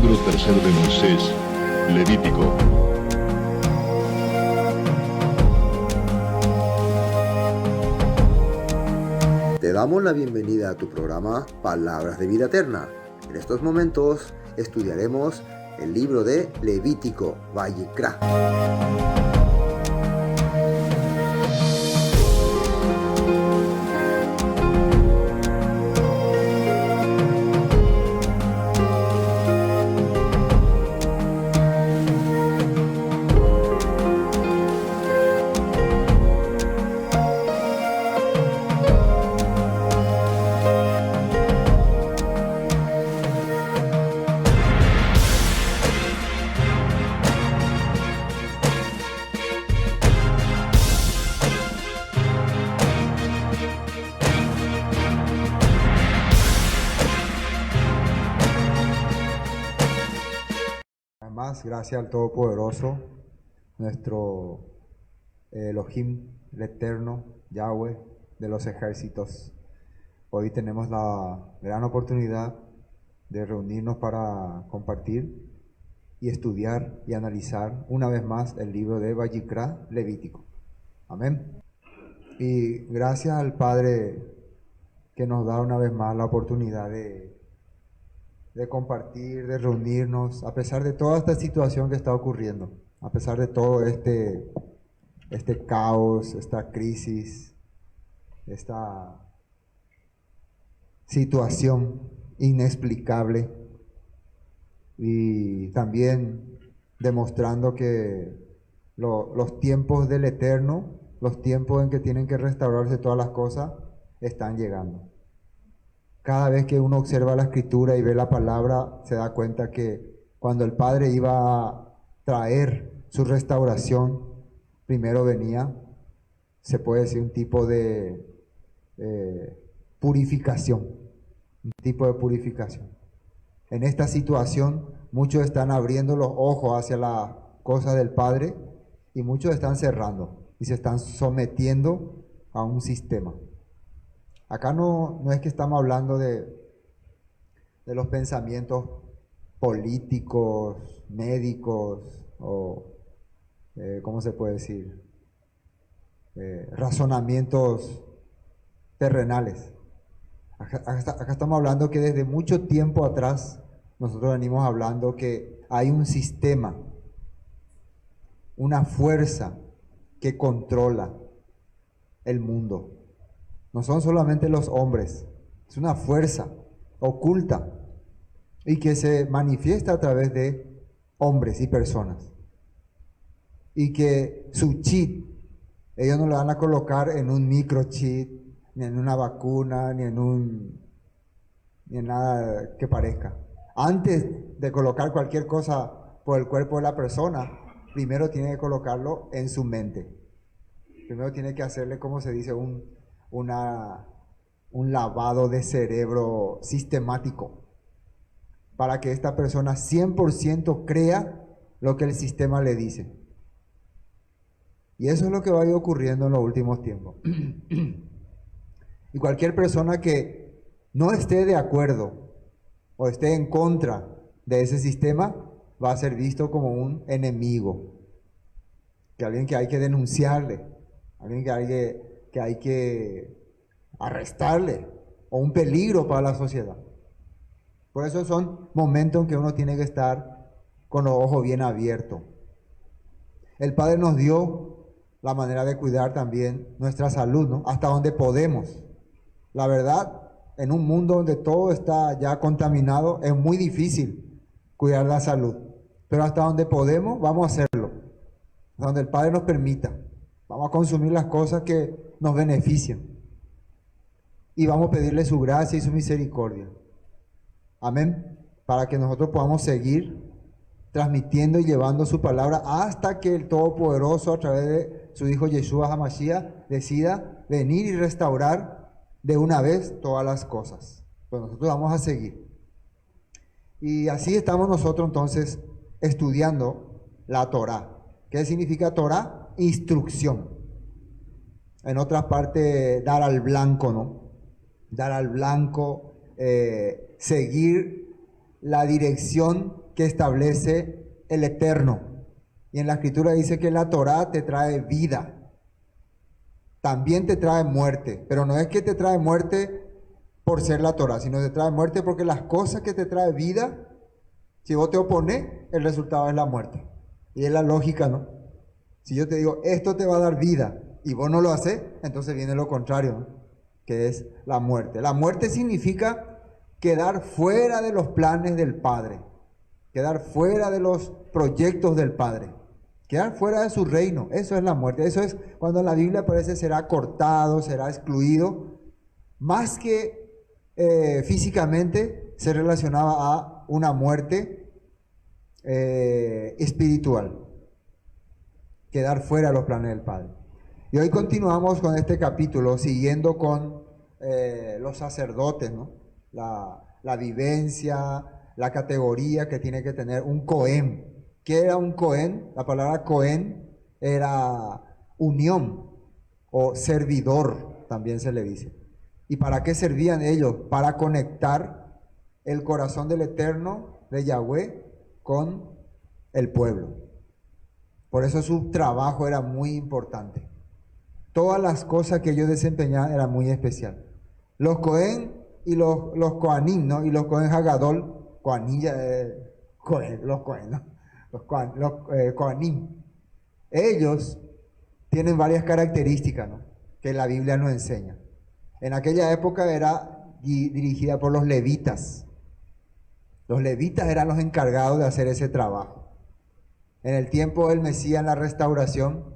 Libro tercero de Moisés, Levítico. Te damos la bienvenida a tu programa Palabras de Vida Eterna. En estos momentos estudiaremos el libro de Levítico, Vayikra. Además, gracias al Todopoderoso, nuestro Elohim, el Eterno, Yahweh de los ejércitos. Hoy tenemos la gran oportunidad de reunirnos para compartir y estudiar y analizar una vez más el libro de Vayikra, Levítico. Amén. Y gracias al Padre que nos da una vez más la oportunidad de compartir, de reunirnos, a pesar de toda esta situación que está ocurriendo, a pesar de todo este caos, esta crisis, esta situación inexplicable, y también demostrando que los tiempos del Eterno, los tiempos en que tienen que restaurarse todas las cosas, están llegando. Cada vez que uno observa la Escritura y ve la palabra, se da cuenta que cuando el Padre iba a traer su restauración, primero venía, se puede decir, un tipo de purificación, un tipo de purificación. En esta situación, muchos están abriendo los ojos hacia la cosa del Padre y muchos están cerrando y se están sometiendo a un sistema. Acá no es que estamos hablando de los pensamientos políticos, médicos o, ¿cómo se puede decir? Razonamientos terrenales. Acá estamos hablando que desde mucho tiempo atrás nosotros venimos hablando que hay un sistema, una fuerza que controla el mundo. No son solamente los hombres, es una fuerza oculta y que se manifiesta a través de hombres y personas. Y que su chip, ellos no lo van a colocar en un microchip, ni en una vacuna, ni en nada que parezca. Antes de colocar cualquier cosa por el cuerpo de la persona, primero tiene que colocarlo en su mente. Primero tiene que hacerle, como se dice, un lavado de cerebro sistemático para que esta persona 100% crea lo que el sistema le dice. Y eso es lo que va a ir ocurriendo en los últimos tiempos. Y cualquier persona que no esté de acuerdo o esté en contra de ese sistema va a ser visto como un enemigo, que alguien que hay que denunciarle, alguien que hay que arrestarle, o un peligro para la sociedad. Por eso son momentos en que uno tiene que estar con los ojos bien abiertos. El Padre nos dio la manera de cuidar también nuestra salud, ¿no? Hasta donde podemos. La verdad, en un mundo donde todo está ya contaminado, es muy difícil cuidar la salud. Pero hasta donde podemos, vamos a hacerlo. Hasta donde el Padre nos permita. Vamos a consumir las cosas que nos benefician. Y vamos a pedirle su gracia y su misericordia. Amén. Para que nosotros podamos seguir transmitiendo y llevando su palabra hasta que el Todopoderoso, a través de su Hijo Yeshua HaMashiach, decida venir y restaurar de una vez todas las cosas. Pues nosotros vamos a seguir. Y así estamos nosotros entonces estudiando la Torah. ¿Qué significa Torah? Instrucción. En otras partes, dar al blanco, ¿no? Dar al blanco, seguir la dirección que establece el Eterno. Y en la Escritura dice que la Torá te trae vida. También te trae muerte, pero no es que te trae muerte por ser la Torá, sino te trae muerte porque las cosas que te trae vida, si vos te opones, el resultado es la muerte. Y es la lógica, ¿no? Si yo te digo, esto te va a dar vida, y vos no lo haces, entonces viene lo contrario, ¿no? Que es la muerte. La muerte significa quedar fuera de los planes del Padre, quedar fuera de los proyectos del Padre, quedar fuera de su reino. Eso es la muerte. Eso es cuando en la Biblia aparece será cortado, será excluido. Más que físicamente, se relacionaba a una muerte espiritual. Quedar fuera de los planes del Padre. Y hoy continuamos con este capítulo, siguiendo con los sacerdotes, ¿no? La vivencia, la categoría que tiene que tener un Cohen. ¿Qué era un Cohen? La palabra Cohen era unión o servidor, también se le dice. ¿Y para qué servían ellos? Para conectar el corazón del Eterno, de Yahweh, con el pueblo. Por eso su trabajo era muy importante. Todas las cosas que ellos desempeñaban eran muy especiales. Los Cohen y los Kohanim, ¿no? Y los Cohen Hagadol, Kohanim, los Cohen, ¿no? Los Kohanim. Ellos tienen varias características, ¿no? Que la Biblia nos enseña. En aquella época era dirigida por los levitas. Los levitas eran los encargados de hacer ese trabajo. En el tiempo del Mesías, en la restauración,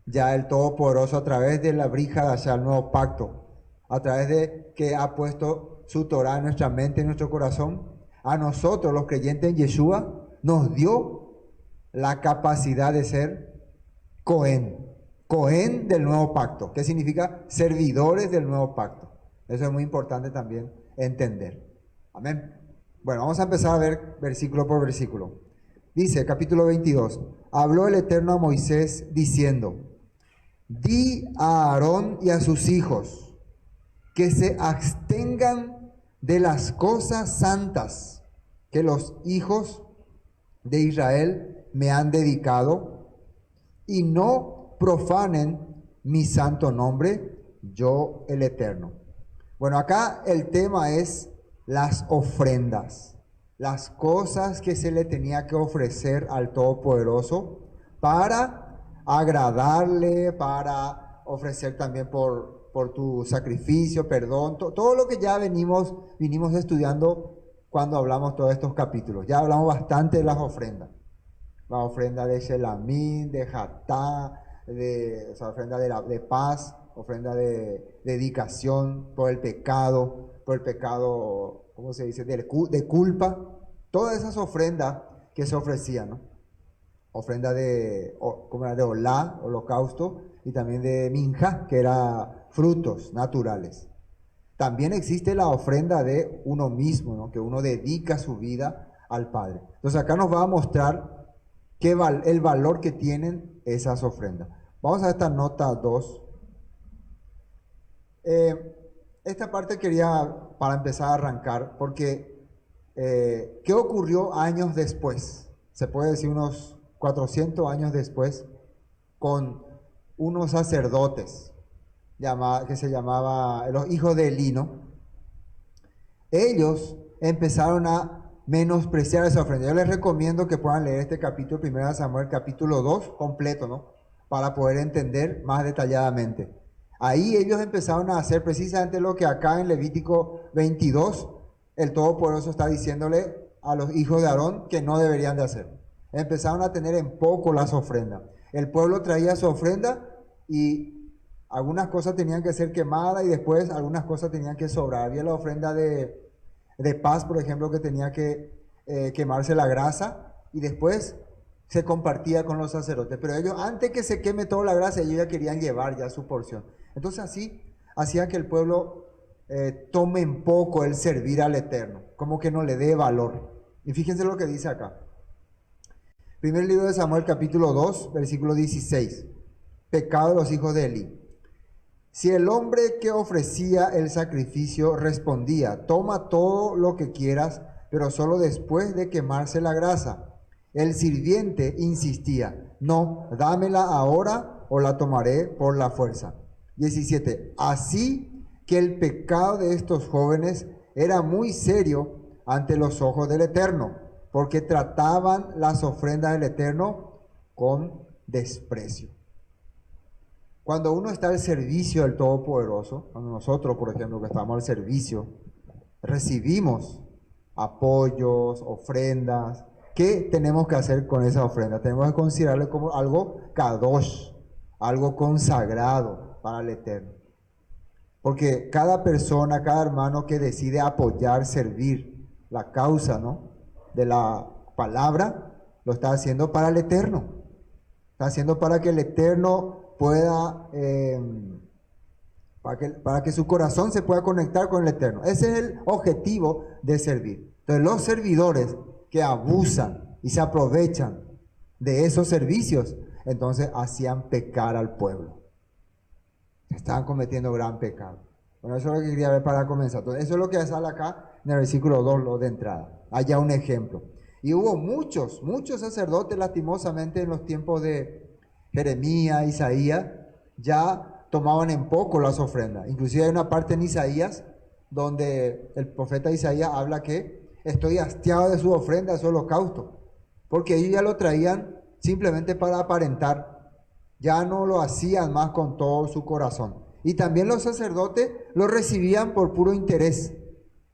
ya el Todopoderoso, a través de la brija de allá, el nuevo pacto, a través de que ha puesto su Torah en nuestra mente, en nuestro corazón, a nosotros, los creyentes en Yeshua, nos dio la capacidad de ser Cohen. Cohen del nuevo pacto, que significa servidores del nuevo pacto. Eso es muy importante también entender. Amén. Bueno, vamos a empezar a ver versículo por versículo. Dice, capítulo 22, habló el Eterno a Moisés diciendo, di a Aarón y a sus hijos que se abstengan de las cosas santas que los hijos de Israel me han dedicado y no profanen mi santo nombre, yo el Eterno. Bueno, acá el tema es las ofrendas, las cosas que se le tenía que ofrecer al Todopoderoso para agradarle, para ofrecer también por tu sacrificio, perdón, todo lo que ya vinimos estudiando cuando hablamos todos estos capítulos. Ya hablamos bastante de las ofrendas. La ofrenda de Shelamín, de Hatá, ofrenda de paz, ofrenda de dedicación por el pecado, ¿cómo se dice? De culpa. Todas esas ofrendas que se ofrecían, ¿no? Ofrenda de olá, holocausto, y también de minja, que era frutos naturales. También existe la ofrenda de uno mismo, ¿no? Que uno dedica su vida al Padre. Entonces acá nos va a mostrar el valor que tienen esas ofrendas. Vamos a esta nota 2. Esta parte quería, para empezar a arrancar, porque ¿qué ocurrió años después? Se puede decir unos 400 años después, con unos sacerdotes que se llamaban los hijos de Elí, ¿no? Ellos empezaron a menospreciar esa ofrenda. Yo les recomiendo que puedan leer este capítulo, 1 Samuel, capítulo 2, completo, ¿no? Para poder entender más detalladamente. Ahí ellos empezaron a hacer precisamente lo que acá en Levítico 22, el Todopoderoso está diciéndole a los hijos de Aarón que no deberían de hacer. Empezaron a tener en poco las ofrendas. El pueblo traía su ofrenda y algunas cosas tenían que ser quemadas y después algunas cosas tenían que sobrar. Había la ofrenda de paz, por ejemplo, que tenía que quemarse la grasa y después se compartía con los sacerdotes. Pero ellos, antes que se queme toda la grasa, ellos ya querían llevar ya su porción. Entonces así hacía que el pueblo tome en poco el servir al Eterno, como que no le dé valor. Y fíjense lo que dice acá. Primer libro de Samuel, capítulo 2, versículo 16. Pecado de los hijos de Elí. Si el hombre que ofrecía el sacrificio respondía, toma todo lo que quieras, pero solo después de quemarse la grasa. El sirviente insistía: no, dámela ahora o la tomaré por la fuerza. 17. Así que el pecado de estos jóvenes era muy serio ante los ojos del Eterno, porque trataban las ofrendas del Eterno con desprecio. Cuando uno está al servicio del Todopoderoso, cuando nosotros, por ejemplo, que estamos al servicio, recibimos apoyos, ofrendas, ¿qué tenemos que hacer con esa ofrenda? Tenemos que considerarlo como algo kadosh, algo consagrado para el Eterno. Porque cada persona, cada hermano que decide apoyar, servir la causa, ¿no?, de la palabra, lo está haciendo para el Eterno. Está haciendo para que el Eterno pueda, para que su corazón se pueda conectar con el Eterno. Ese es el objetivo de servir. Entonces los servidores que abusan y se aprovechan de esos servicios, entonces hacían pecar al pueblo. Estaban cometiendo gran pecado. Bueno, eso es lo que quería ver para comenzar. Entonces, eso es lo que sale acá en el versículo 2, lo de entrada. Allá un ejemplo. Y hubo muchos sacerdotes, lastimosamente, en los tiempos de Jeremías, Isaías, ya tomaban en poco las ofrendas. Inclusive hay una parte en Isaías donde el profeta Isaías habla que estoy hastiado de su ofrenda, de su holocausto, porque ellos ya lo traían simplemente para aparentar, ya no lo hacían más con todo su corazón. Y también los sacerdotes lo recibían por puro interés.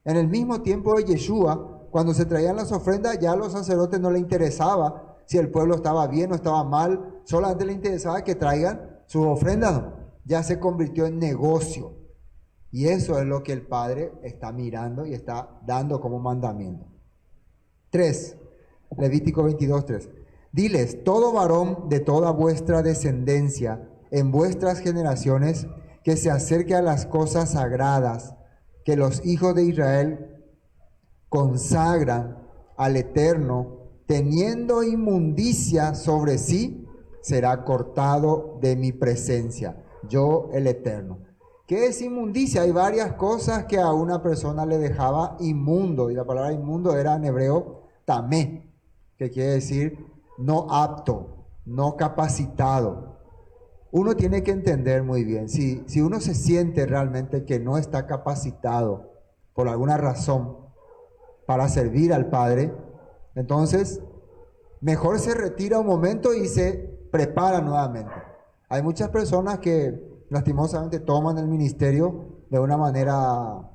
En el mismo tiempo de Yeshua, cuando se traían las ofrendas, ya a los sacerdotes no les interesaba si el pueblo estaba bien o estaba mal, solamente les interesaba que traigan sus ofrendas. Ya se convirtió en negocio. Y eso es lo que el Padre está mirando y está dando como mandamiento. 3. Levítico 22:3. Diles: todo varón de toda vuestra descendencia en vuestras generaciones que se acerque a las cosas sagradas que los hijos de Israel consagran al Eterno, teniendo inmundicia sobre sí, será cortado de mi presencia, yo el Eterno. ¿Qué es inmundicia? Hay varias cosas que a una persona le dejaba inmundo, y la palabra inmundo era en hebreo tamé, que quiere decir no apto, no capacitado. Uno tiene que entender muy bien, si uno se siente realmente que no está capacitado por alguna razón para servir al Padre, entonces mejor se retira un momento y se prepara nuevamente. Hay muchas personas que lastimosamente toman el ministerio de una manera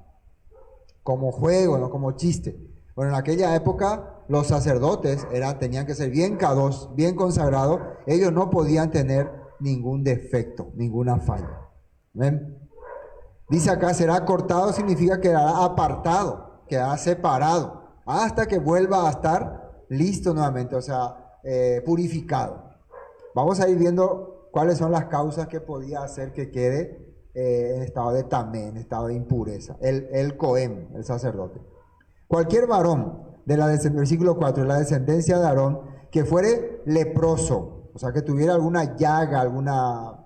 como juego, no como chiste. Bueno, en aquella época los sacerdotes tenían que ser bien kadosh, bien consagrados. Ellos no podían tener ningún defecto, ninguna falla. ¿Ven? Dice acá, será cortado, significa que quedará apartado, quedará separado, hasta que vuelva a estar listo nuevamente, o sea, purificado. Vamos a ir viendo cuáles son las causas que podía hacer que quede en estado de tamé, en estado de impureza. El Cohen, el sacerdote. Cualquier varón, versículo 4, de la descendencia de Aarón, que fuere leproso, o sea, que tuviera alguna llaga, alguna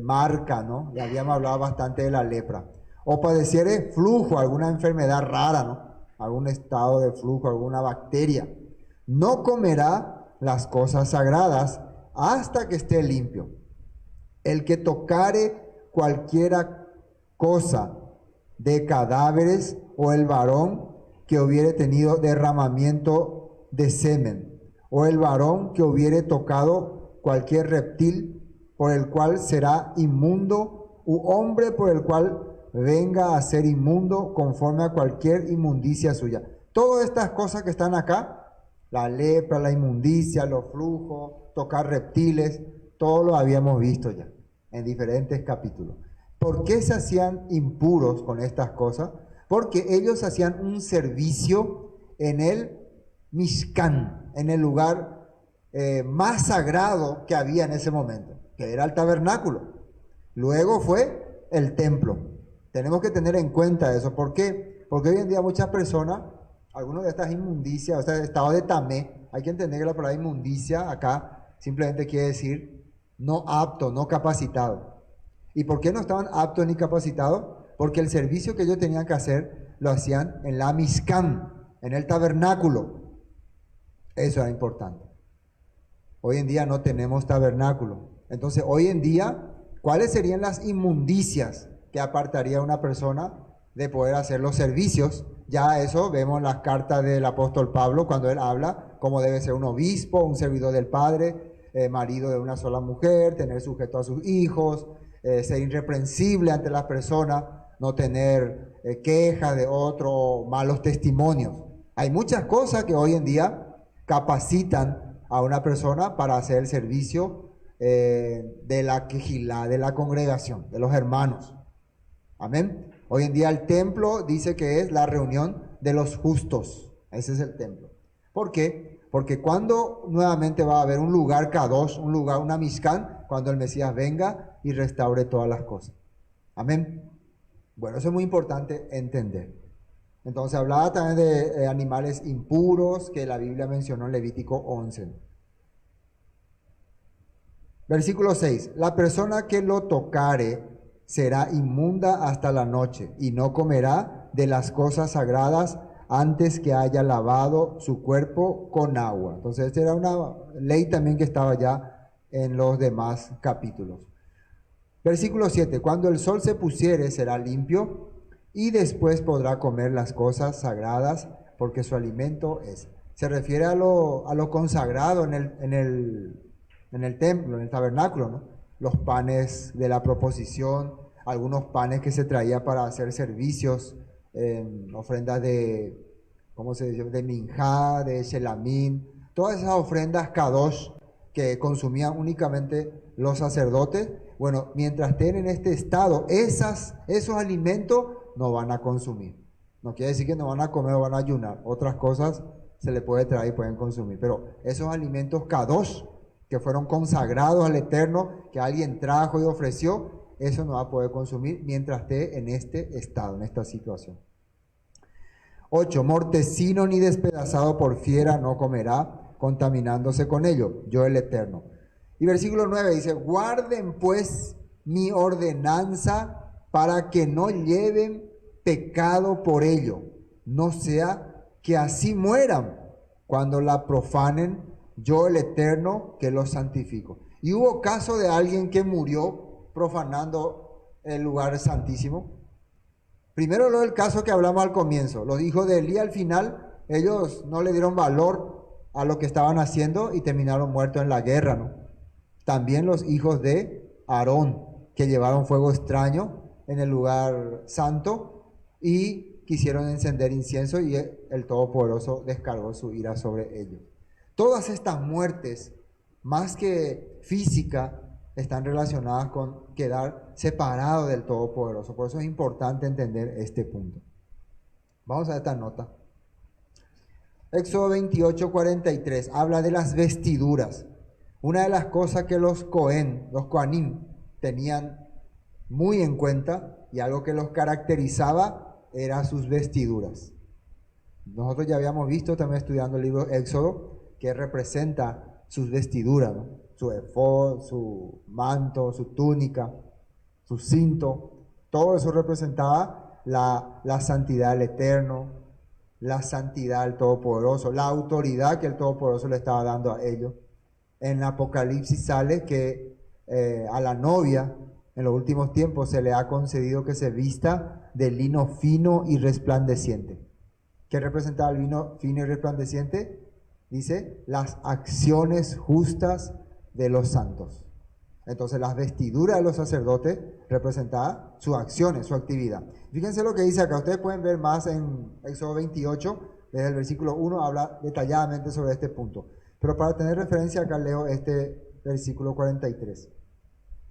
marca, ¿no? Ya habíamos hablado bastante de la lepra. O padeciere flujo, alguna enfermedad rara, ¿no? Algún estado de flujo, alguna bacteria. No comerá las cosas sagradas hasta que esté limpio. El que tocare cualquiera cosa de cadáveres, o el varón que hubiere tenido derramamiento de semen, o el varón que hubiere tocado cualquier reptil por el cual será inmundo, u hombre por el cual venga a ser inmundo conforme a cualquier inmundicia suya. Todas estas cosas que están acá, la lepra, la inmundicia, los flujos, tocar reptiles, todo lo habíamos visto ya en diferentes capítulos. ¿Por qué se hacían impuros con estas cosas? Porque ellos hacían un servicio en el Mishkan, en el lugar más sagrado que había en ese momento, que era el tabernáculo. Luego fue el templo. Tenemos que tener en cuenta eso. ¿Por qué? Porque hoy en día muchas personas, algunas de estas inmundicias, o sea, estado de tamé, hay que entender que la palabra inmundicia acá simplemente quiere decir no apto, no capacitado. ¿Y por qué no estaban aptos ni capacitados? Porque el servicio que ellos tenían que hacer lo hacían en la Mishkan, en el tabernáculo. Eso era importante. Hoy en día no tenemos tabernáculo. Entonces, hoy en día, ¿cuáles serían las inmundicias que apartaría a una persona de poder hacer los servicios? Ya eso vemos en las cartas del apóstol Pablo cuando él habla cómo debe ser un obispo, un servidor del Padre, marido de una sola mujer, tener sujeto a sus hijos, ser irreprensible ante las personas, no tener quejas de otros, malos testimonios. Hay muchas cosas que hoy en día capacitan a una persona para hacer el servicio de la quejilá, de la congregación, de los hermanos. Amén. Hoy en día el templo dice que es la reunión de los justos. Ese es el templo. ¿Por qué? Porque cuando nuevamente va a haber un lugar Kadosh, un lugar, una Mishkan, cuando el Mesías venga y restaure todas las cosas. Amén. Bueno, eso es muy importante entender. Entonces hablaba también de animales impuros que la Biblia mencionó en Levítico 11. Versículo 6. La persona que lo tocare será inmunda hasta la noche y no comerá de las cosas sagradas antes que haya lavado su cuerpo con agua. Entonces esta era una ley también que estaba ya en los demás capítulos. Versículo 7. Cuando el sol se pusiere será limpio y después podrá comer las cosas sagradas porque su alimento es. Se refiere a lo consagrado en el templo, en el tabernáculo, ¿no? Los panes de la proposición, algunos panes que se traía para hacer servicios, ofrendas de, ¿cómo se dice?, de minjá, de shelamín, todas esas ofrendas kadosh que consumían únicamente los sacerdotes. Bueno, mientras estén en este estado, esos alimentos no van a consumir. No quiere decir que no van a comer o van a ayunar. Otras cosas se le puede traer y pueden consumir. Pero esos alimentos kadosh que fueron consagrados al Eterno, que alguien trajo y ofreció, eso no va a poder consumir mientras esté en este estado, en esta situación. 8. Mortecino ni despedazado por fiera no comerá, contaminándose con ello, yo el Eterno. Y versículo 9 dice, guarden pues mi ordenanza para que no lleven pecado por ello, no sea que así mueran cuando la profanen, yo el Eterno que los santifico. Y hubo caso de alguien que murió profanando el lugar santísimo. Primero lo del caso que hablamos al comienzo. Los hijos de Elí al final, ellos no le dieron valor a lo que estaban haciendo y terminaron muertos en la guerra, ¿no? También los hijos de Aarón, que llevaron fuego extraño en el lugar santo y quisieron encender incienso y el Todopoderoso descargó su ira sobre ellos. Todas estas muertes, más que física, están relacionadas con quedar separado del Todopoderoso. Por eso es importante entender este punto. Vamos a esta nota. Éxodo 28:43 habla de las vestiduras. Una de las cosas que los Kohanim, tenían muy en cuenta y algo que los caracterizaba era sus vestiduras. Nosotros ya habíamos visto también estudiando el libro Éxodo que representa sus vestiduras, ¿no? Su efod, su manto, su túnica, su cinto. Todo eso representaba la santidad del Eterno, la santidad del Todopoderoso, la autoridad que el Todopoderoso le estaba dando a ellos. En Apocalipsis sale que a la novia en los últimos tiempos se le ha concedido que se vista de lino fino y resplandeciente. ¿Qué representaba el lino fino y resplandeciente? Dice, las acciones justas de los santos. Entonces las vestiduras de los sacerdotes representaban sus acciones, su actividad. Fíjense lo que dice acá, ustedes pueden ver más en Éxodo 28, desde el versículo 1 habla detalladamente sobre este punto. Pero para tener referencia acá leo este versículo 43.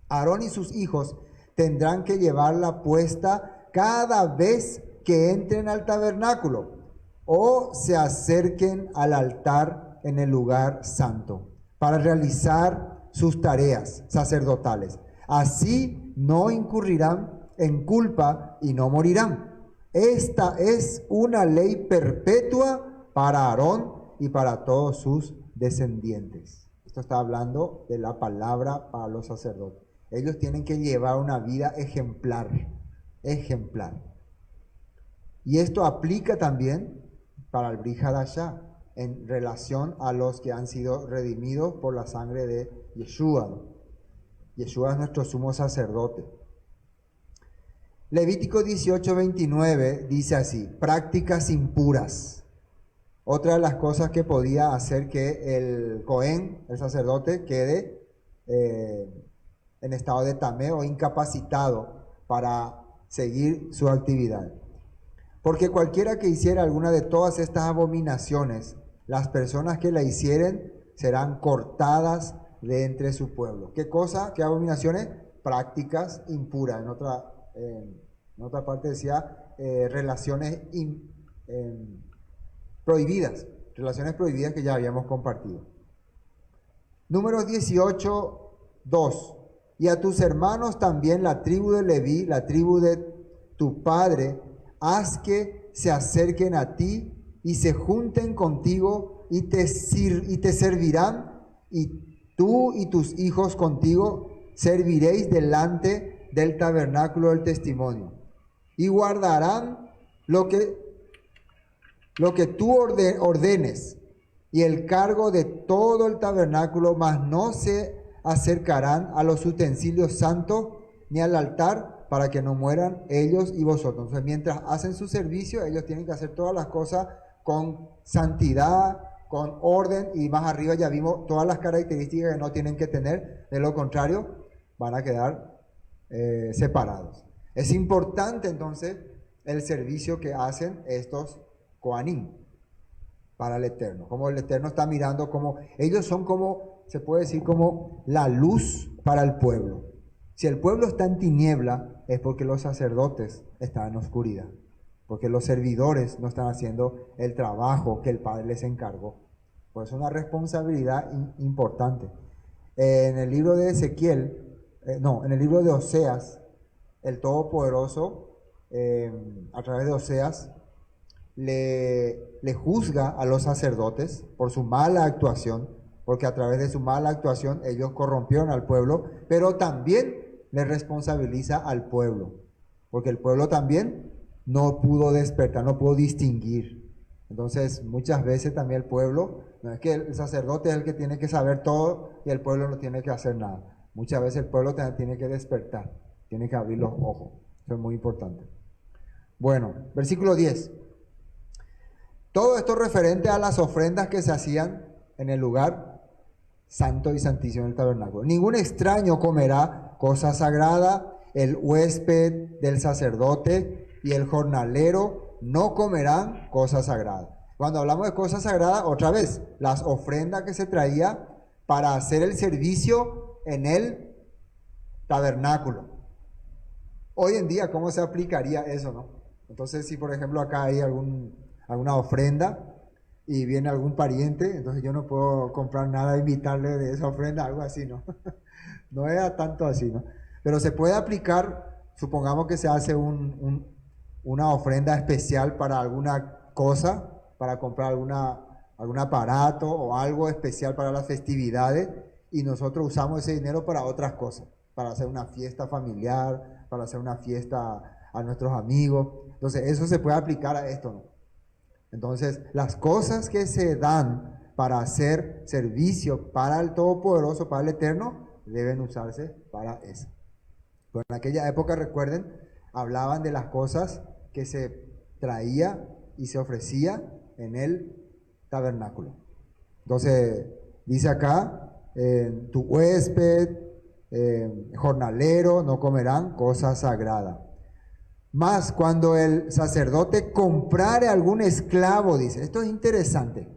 Aarón y sus hijos tendrán que llevarla puesta cada vez que entren al tabernáculo o se acerquen al altar en el lugar santo para realizar sus tareas sacerdotales. Así no incurrirán en culpa y no morirán. Esta es una ley perpetua para Aarón y para todos sus descendientes. Esto está hablando de la palabra para los sacerdotes. Ellos tienen que llevar una vida ejemplar. Y esto aplica también para el Brit Hadashah, en relación a los que han sido redimidos por la sangre de Yeshua. Yeshua es nuestro sumo sacerdote. Levítico 18:29 dice así: prácticas impuras. Otra de las cosas que podía hacer que el Cohen, el sacerdote, quede en estado de tamé o incapacitado para seguir su actividad. Porque cualquiera que hiciera alguna de todas estas abominaciones, las personas que la hicieren serán cortadas de entre su pueblo. ¿Qué cosa? ¿Qué abominaciones? Prácticas impuras. En otra parte decía relaciones prohibidas. Relaciones prohibidas que ya habíamos compartido. Números 18:2. Y a tus hermanos también, la tribu de Leví, la tribu de tu padre, haz que se acerquen a ti y se junten contigo y te servirán, y tú y tus hijos contigo serviréis delante del tabernáculo del testimonio. Y guardarán lo que tú ordenes y el cargo de todo el tabernáculo, mas no se acercarán a los utensilios santos ni al altar, para que no mueran ellos y vosotros. Entonces, mientras hacen su servicio, ellos tienen que hacer todas las cosas con santidad, con orden, y más arriba ya vimos todas las características que no tienen que tener. De lo contrario, van a quedar separados. Es importante entonces el servicio que hacen estos Kohanim para el Eterno. Como el Eterno está mirando, como ellos son como, se puede decir, como la luz para el pueblo. Si el pueblo está en tiniebla, es porque los sacerdotes están en oscuridad, porque los servidores no están haciendo el trabajo que el Padre les encargó. Por eso es una responsabilidad importante. En el libro de en el libro de Oseas, el Todopoderoso, a través de Oseas, le juzga a los sacerdotes por su mala actuación, porque a través de su mala actuación ellos corrompieron al pueblo, pero también le responsabiliza al pueblo, porque el pueblo también no pudo despertar, no pudo distinguir. Entonces, muchas veces también el pueblo, no es que el sacerdote es el que tiene que saber todo y el pueblo no tiene que hacer nada. Muchas veces el pueblo también tiene que despertar, tiene que abrir los ojos. Eso es muy importante. Bueno, versículo 10. Todo esto referente a las ofrendas que se hacían en el lugar santo y santísimo del tabernáculo. Ningún extraño comerá cosa sagrada, el huésped del sacerdote y el jornalero no comerán cosa sagrada. Cuando hablamos de cosa sagrada, otra vez, las ofrendas que se traía para hacer el servicio en el tabernáculo. Hoy en día, ¿cómo se aplicaría eso, no? Entonces, si por ejemplo acá hay alguna ofrenda y viene algún pariente, entonces yo no puedo comprar nada e invitarle de esa ofrenda, algo así, ¿no? No era tanto así, ¿no? Pero se puede aplicar, supongamos que se hace una ofrenda especial para alguna cosa, para comprar algún aparato o algo especial para las festividades, y nosotros usamos ese dinero para otras cosas, para hacer una fiesta familiar, para hacer una fiesta a nuestros amigos. Entonces eso se puede aplicar a esto, ¿no? Entonces las cosas que se dan para hacer servicio para el Todopoderoso, para el Eterno, deben usarse para eso. Pero en aquella época, recuerden, hablaban de las cosas que se traía y se ofrecía en el tabernáculo. Entonces dice acá, tu huésped, jornalero no comerán cosa sagrada. Mas cuando el sacerdote comprare algún esclavo, dice, esto es interesante,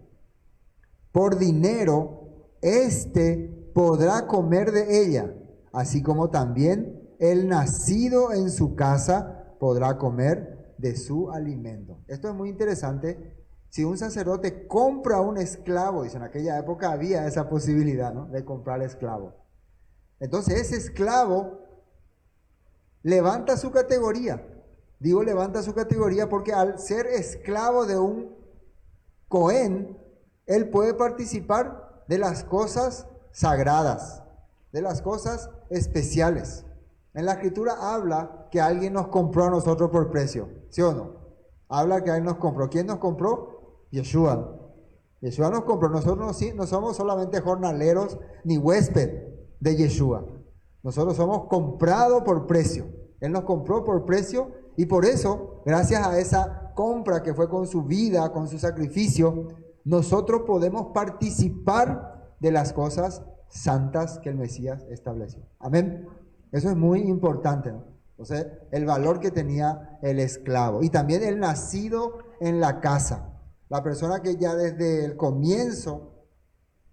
por dinero, éste podrá comer de ella, así como también el nacido en su casa podrá comer de su alimento. Esto es muy interesante. Si un sacerdote compra un esclavo, dice, en aquella época había esa posibilidad, ¿no?, de comprar esclavo. Entonces ese esclavo levanta su categoría. Digo levanta su categoría porque al ser esclavo de un Cohen, él puede participar de las cosas sagradas, de las cosas especiales. En la Escritura habla que alguien nos compró a nosotros por precio, ¿sí o no? Habla que alguien nos compró. ¿Quién nos compró? Yeshua. Yeshua nos compró. Nosotros no somos solamente jornaleros ni huésped de Yeshua. Nosotros somos comprados por precio. Él nos compró por precio y por eso, gracias a esa compra que fue con su vida, con su sacrificio, nosotros podemos participar de las cosas santas que el Mesías estableció. Amén. Eso es muy importante, ¿no? Entonces, el valor que tenía el esclavo. Y también el nacido en la casa. La persona que ya desde el comienzo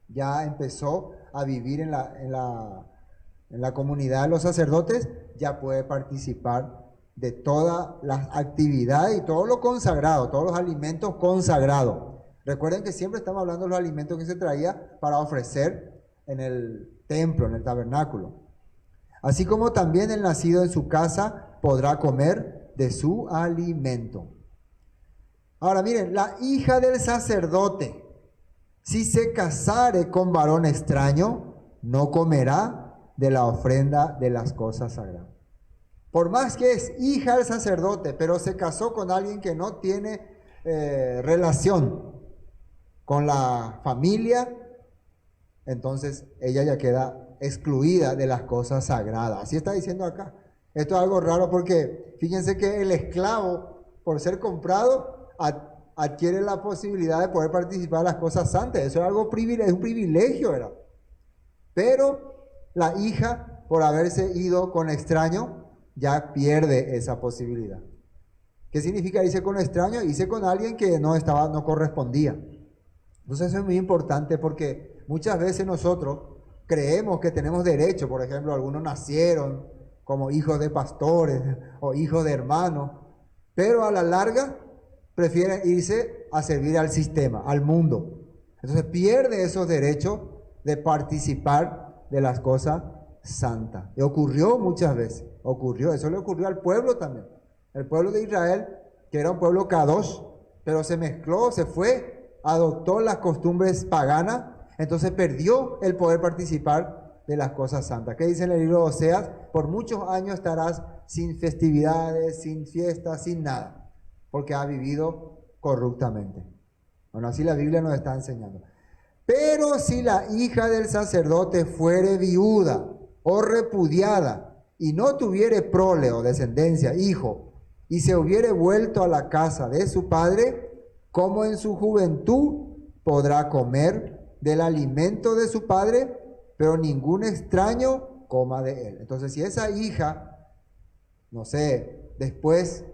ya empezó a vivir en la comunidad de los sacerdotes, ya puede participar de todas las actividades y todo lo consagrado, todos los alimentos consagrados. Recuerden que siempre estamos hablando de los alimentos que se traía para ofrecer en el templo, en el tabernáculo. Así como también el nacido en su casa podrá comer de su alimento. Ahora miren, la hija del sacerdote, si se casare con varón extraño, no comerá de la ofrenda de las cosas sagradas. Por más que es hija del sacerdote, pero se casó con alguien que no tiene relación con la familia, entonces ella ya queda excluida de las cosas sagradas. Así está diciendo acá. Esto es algo raro porque fíjense que el esclavo, por ser comprado, adquiere la posibilidad de poder participar en las cosas santas. Eso es algo es un privilegio, ¿verdad? Pero la hija, por haberse ido con extraño, ya pierde esa posibilidad. ¿Qué significa irse con extraño? Irse con alguien que no correspondía. Entonces eso es muy importante porque muchas veces nosotros creemos que tenemos derecho. Por ejemplo, algunos nacieron como hijos de pastores o hijos de hermanos, pero a la larga prefieren irse a servir al sistema, al mundo. Entonces pierde esos derechos de participar de las cosas santas. Y ocurrió muchas veces, eso le ocurrió al pueblo también. El pueblo de Israel, que era un pueblo kadosh, pero se mezcló, se fue, adoptó las costumbres paganas, entonces perdió el poder participar de las cosas santas. ¿Qué dice en el libro de Oseas? Por muchos años estarás sin festividades, sin fiestas, sin nada, porque has vivido corruptamente. Bueno, así la Biblia nos está enseñando. Pero si la hija del sacerdote fuere viuda o repudiada y no tuviere prole o descendencia, hijo, y se hubiere vuelto a la casa de su padre, como en su juventud podrá comer del alimento de su padre, pero ningún extraño coma de él. Entonces, si esa hija, no sé, después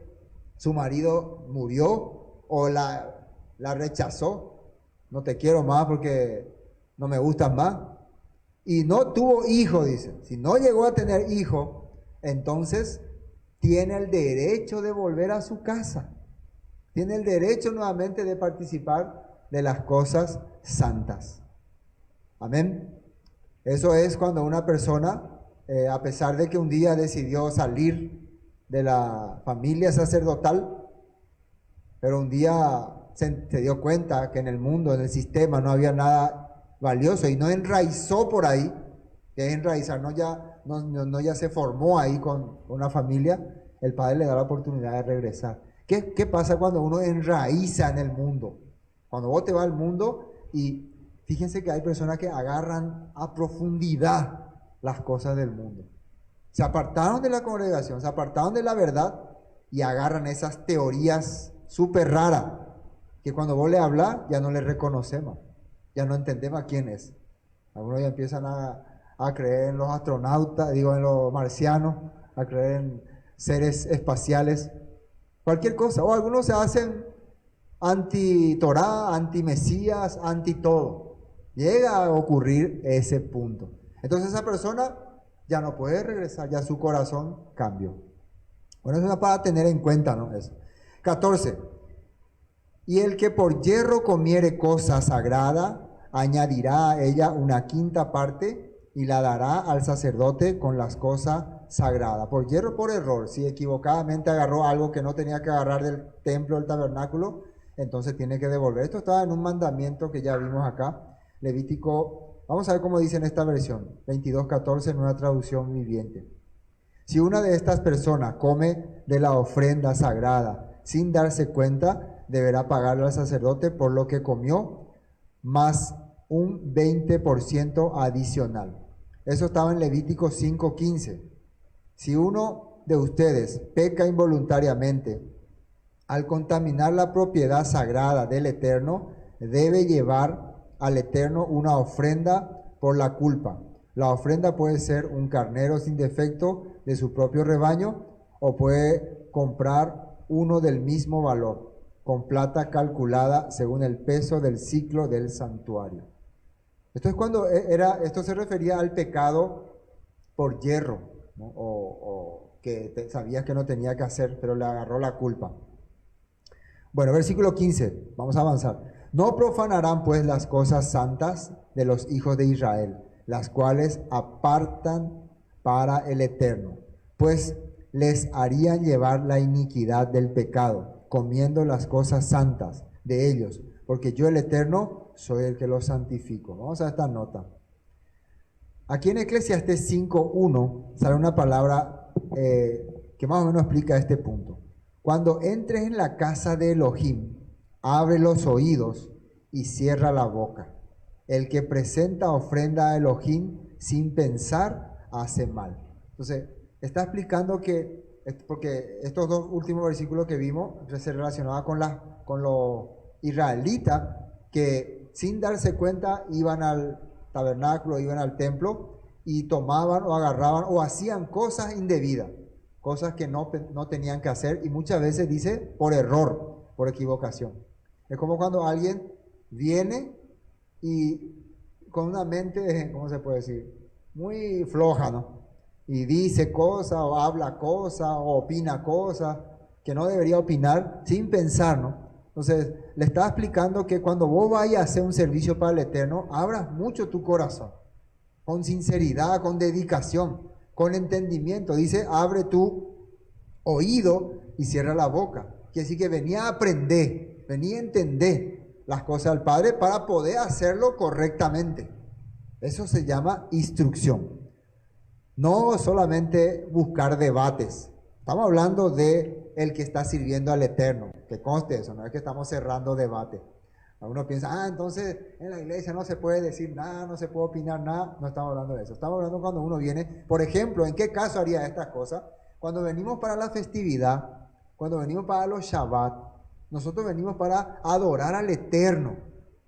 su marido murió o la rechazó, no te quiero más porque no me gustas más, y no tuvo hijo, dice, si no llegó a tener hijo, entonces tiene el derecho de volver a su casa, tiene el derecho nuevamente de participar de las cosas santas. Amén. Eso es cuando una persona, a pesar de que un día decidió salir de la familia sacerdotal, pero un día se dio cuenta que en el mundo, en el sistema, no había nada valioso y no enraizó por ahí, que es enraizar, no ya se formó ahí con una familia, el padre le da la oportunidad de regresar. ¿Qué pasa cuando uno enraiza en el mundo? Cuando vos te vas al mundo y fíjense que hay personas que agarran a profundidad las cosas del mundo. Se apartaron de la congregación, se apartaron de la verdad y agarran esas teorías súper raras que cuando vos le hablas ya no le reconocemos, ya no entendemos quién es. Algunos ya empiezan a creer en los astronautas, en los marcianos, a creer en seres espaciales, cualquier cosa. O algunos se hacen anti-Torá, anti-Mesías, anti-todo. Llega a ocurrir ese punto. Entonces esa persona ya no puede regresar, ya su corazón cambió. Bueno, eso es para tener en cuenta, ¿no? Eso. 14. Y el que por hierro comiere cosa sagrada, añadirá a ella una quinta parte y la dará al sacerdote con las cosas sagradas. Por hierro, por error. Si equivocadamente agarró algo que no tenía que agarrar del templo, del tabernáculo, entonces tiene que devolver. Esto estaba en un mandamiento que ya vimos acá. Levítico, vamos a ver cómo dice en esta versión, 22:14, nueva traducción viviente. Si una de estas personas come de la ofrenda sagrada sin darse cuenta, deberá pagarle al sacerdote por lo que comió, más un 20% adicional. Eso estaba en Levítico 5:15. Si uno de ustedes peca involuntariamente al contaminar la propiedad sagrada del Eterno, debe llevar al Eterno una ofrenda por la culpa. La ofrenda puede ser un carnero sin defecto de su propio rebaño, o puede comprar uno del mismo valor, con plata calculada según el peso del ciclo del santuario. Esto es cuando esto se refería al pecado por yerro, ¿no? O que sabías que no tenía que hacer, pero le agarró la culpa. Bueno, versículo 15, vamos a avanzar. No profanarán pues las cosas santas de los hijos de Israel, las cuales apartan para el Eterno, pues les harían llevar la iniquidad del pecado, comiendo las cosas santas de ellos, porque yo el Eterno soy el que los santifico. Vamos a esta nota. Aquí en Eclesiastés 5:1 sale una palabra que más o menos explica este punto. Cuando entres en la casa de Elohim, abre los oídos y cierra la boca. El que presenta ofrenda a Elohim sin pensar hace mal. Entonces, está explicando que, porque estos dos últimos versículos que vimos se relacionaban con los israelitas que sin darse cuenta iban al tabernáculo, iban al templo y tomaban o agarraban o hacían cosas indebidas, cosas que no tenían que hacer, y muchas veces dice por error, por equivocación. Es como cuando alguien viene y con una mente, ¿cómo se puede decir? Muy floja, ¿no? Y dice cosas, o habla cosas, o opina cosas que no debería opinar sin pensar, ¿no? Entonces, le está explicando que cuando vos vayas a hacer un servicio para el Eterno, abras mucho tu corazón, con sinceridad, con dedicación, con entendimiento. Dice, abre tu oído y cierra la boca. Quiere decir que venía a aprender, venía a entender las cosas del Padre para poder hacerlo correctamente. Eso se llama instrucción. No solamente buscar debates. Estamos hablando de el que está sirviendo al Eterno. Que conste eso, no es que estamos cerrando debate. Uno piensa, entonces en la iglesia no se puede decir nada, no se puede opinar nada. No estamos hablando de eso. Estamos hablando cuando uno viene, por ejemplo, ¿en qué caso haría estas cosas? Cuando venimos para la festividad, cuando venimos para los Shabbat, nosotros venimos para adorar al Eterno.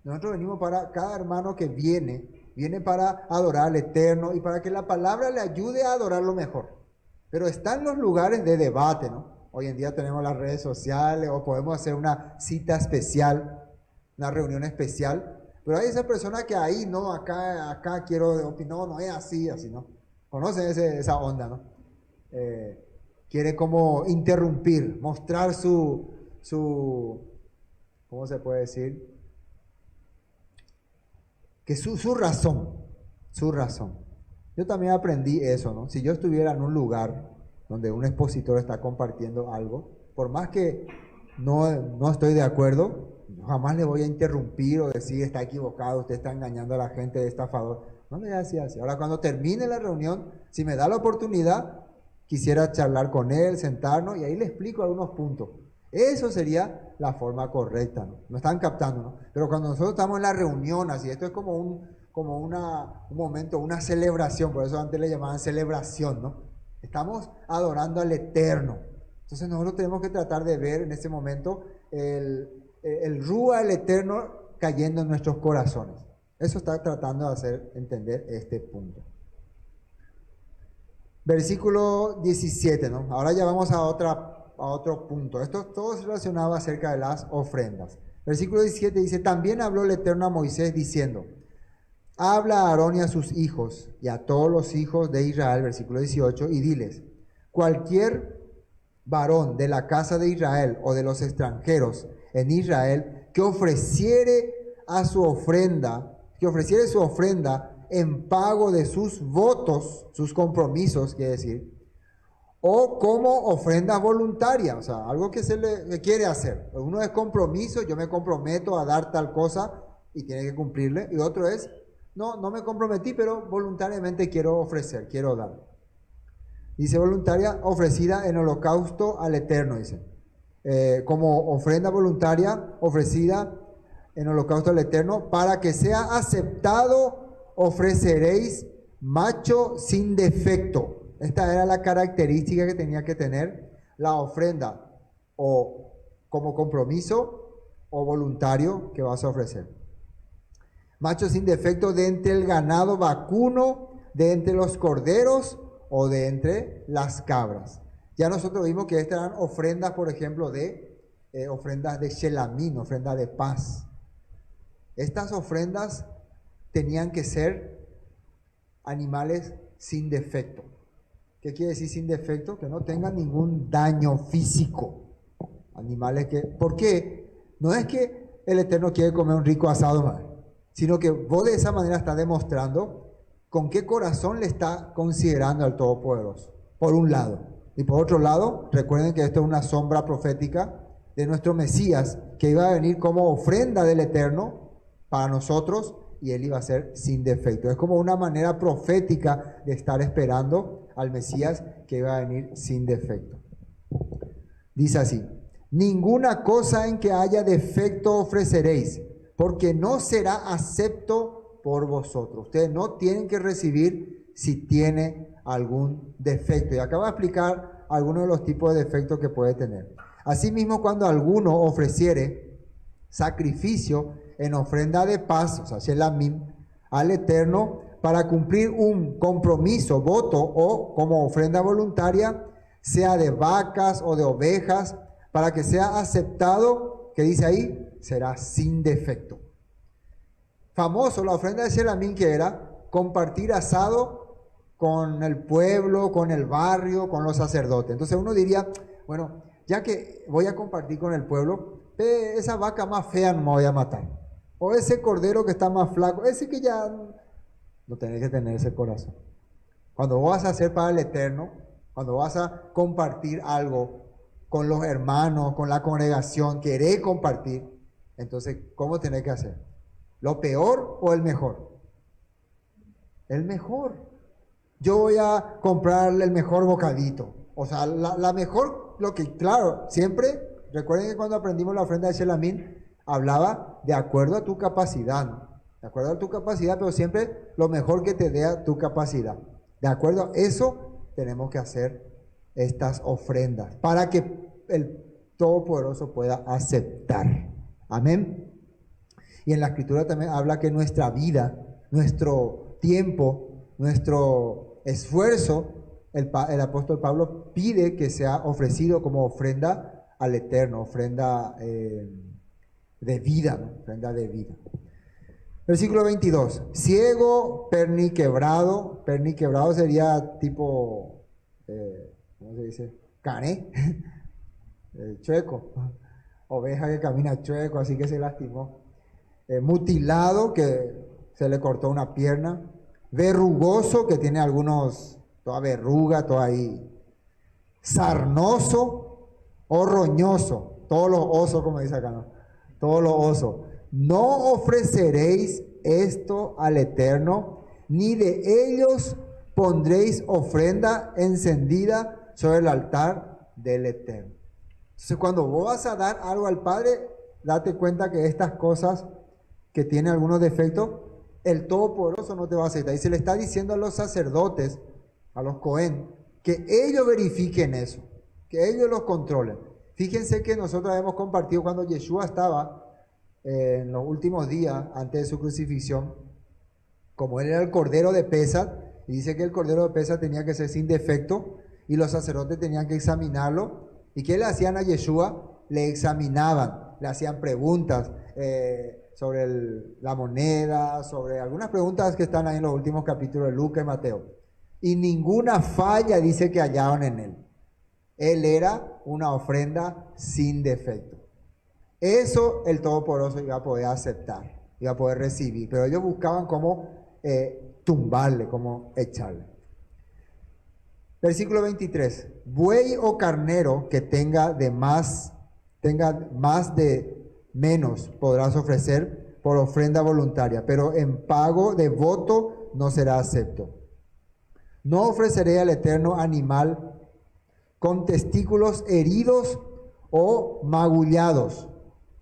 Nosotros venimos para, cada hermano que viene para adorar al Eterno y para que la palabra le ayude a adorarlo mejor. Pero están los lugares de debate, ¿no? Hoy en día tenemos las redes sociales, o podemos hacer una cita especial, una reunión especial. Pero hay esa persona que ahí, no, acá quiero opinar, no es así, ¿no? Conocen esa onda, ¿no? Quiere como interrumpir, mostrar su, ¿cómo se puede decir? Que su razón. Yo también aprendí eso, ¿no? Si yo estuviera en un lugar donde un expositor está compartiendo algo, por más que no estoy de acuerdo, jamás le voy a interrumpir o decir, está equivocado, usted está engañando a la gente, es estafador. No le voy a decir así. Ahora, cuando termine la reunión, si me da la oportunidad, quisiera charlar con él, sentarnos, y ahí le explico algunos puntos. Eso sería la forma correcta, ¿no? Me están captando, ¿no? Pero cuando nosotros estamos en la reunión, así, esto es como un momento, una celebración, por eso antes le llamaban celebración, ¿no? Estamos adorando al Eterno. Entonces nosotros tenemos que tratar de ver en ese momento el Rúa del Eterno cayendo en nuestros corazones. Eso está tratando de hacer entender este punto. Versículo 17, ¿no? Ahora ya vamos a otro punto. Esto todo es relacionado acerca de las ofrendas. Versículo 17 dice, también habló el Eterno a Moisés diciendo, habla a Aarón y a sus hijos y a todos los hijos de Israel, versículo 18, y diles, cualquier varón de la casa de Israel o de los extranjeros en Israel que ofreciere su ofrenda en pago de sus votos, sus compromisos, quiere decir, o como ofrenda voluntaria, o sea, algo que se le quiere hacer. Uno es compromiso, yo me comprometo a dar tal cosa y tiene que cumplirle, y otro es, no me comprometí, pero voluntariamente quiero ofrecer, quiero dar. Dice voluntaria, ofrecida en holocausto al Eterno, dice. como ofrenda voluntaria ofrecida en holocausto al Eterno, para que sea aceptado, ofreceréis macho sin defecto. Esta era la característica que tenía que tener la ofrenda, o como compromiso o voluntario que vas a ofrecer. Macho sin defecto de entre el ganado vacuno, de entre los corderos o de entre las cabras. Ya nosotros vimos que estas eran ofrendas, por ejemplo, ofrendas de shelamín, ofrenda de paz. Estas ofrendas tenían que ser animales sin defecto. ¿Qué quiere decir sin defecto? Que no tengan ningún daño físico. Animales que... ¿Por qué? No es que el Eterno quiere comer un rico asado, sino que vos de esa manera estás demostrando con qué corazón le está considerando al Todopoderoso, por un lado. Y por otro lado, recuerden que esto es una sombra profética de nuestro Mesías, que iba a venir como ofrenda del Eterno para nosotros, y Él iba a ser sin defecto. Es como una manera profética de estar esperando al Mesías que iba a venir sin defecto. Dice así: ninguna cosa en que haya defecto ofreceréis, porque no será acepto por vosotros. Ustedes no tienen que recibir si tiene algún defecto. Y acá voy a explicar algunos de los tipos de defectos que puede tener. Asimismo, cuando alguno ofreciere sacrificio en ofrenda de paz, o sea, shelamim, al Eterno, para cumplir un compromiso, voto, o como ofrenda voluntaria, sea de vacas o de ovejas, para que sea aceptado, que dice ahí, será sin defecto. Famoso la ofrenda de shelamim, que era compartir asado con el pueblo, con el barrio, con los sacerdotes. Entonces uno diría, bueno, ya que voy a compartir con el pueblo, esa vaca más fea no me voy a matar. O ese cordero que está más flaco, ese que ya... No tenés que tener ese corazón. Cuando vas a hacer para el Eterno, cuando vas a compartir algo con los hermanos, con la congregación, querés compartir, entonces, ¿cómo tenés que hacer? ¿Lo peor o el mejor? El mejor. Yo voy a comprarle el mejor bocadito. O sea, la mejor, lo que, claro, siempre, recuerden que cuando aprendimos la ofrenda de shelamim, hablaba de acuerdo a tu capacidad, de acuerdo a tu capacidad, pero siempre lo mejor que te dé a tu capacidad. De acuerdo a eso, tenemos que hacer estas ofrendas para que el Todopoderoso pueda aceptar. Amén. Y en la Escritura también habla que nuestra vida, nuestro tiempo, nuestro esfuerzo, el apóstol Pablo pide que sea ofrecido como ofrenda al Eterno, ofrenda de vida, ¿no? Ofrenda de vida. Versículo 22. Ciego, perniquebrado. Perniquebrado sería tipo, ¿cómo se dice? Cané. Chueco. Oveja que camina chueco, así que se lastimó. Mutilado, que se le cortó una pierna. Verrugoso, que tiene toda verruga, toda ahí. Sarnoso o roñoso. Todos los osos, como dice acá, ¿no? Todos los osos. No ofreceréis esto al Eterno, ni de ellos pondréis ofrenda encendida sobre el altar del Eterno. Entonces, cuando vos vas a dar algo al Padre, date cuenta que estas cosas que tienen algunos defectos, el Todopoderoso no te va a aceptar. Y se le está diciendo a los sacerdotes, a los Cohen, que ellos verifiquen eso, que ellos los controlen. Fíjense que nosotros hemos compartido cuando Yeshua estaba en los últimos días antes de su crucifixión, como él era el cordero de Pesach, y dice que el cordero de Pesach tenía que ser sin defecto, y los sacerdotes tenían que examinarlo. ¿Y qué le hacían a Yeshua? Le examinaban, le hacían preguntas sobre la moneda, sobre algunas preguntas que están ahí en los últimos capítulos de Lucas y Mateo. Y ninguna falla dice que hallaban en él. Él era una ofrenda sin defecto. Eso el Todopoderoso iba a poder aceptar, iba a poder recibir, pero ellos buscaban cómo tumbarle, cómo echarle. Versículo 23. Buey o carnero que tenga más de menos podrás ofrecer por ofrenda voluntaria, pero en pago de voto no será acepto. No ofreceré al Eterno animal con testículos heridos o magullados,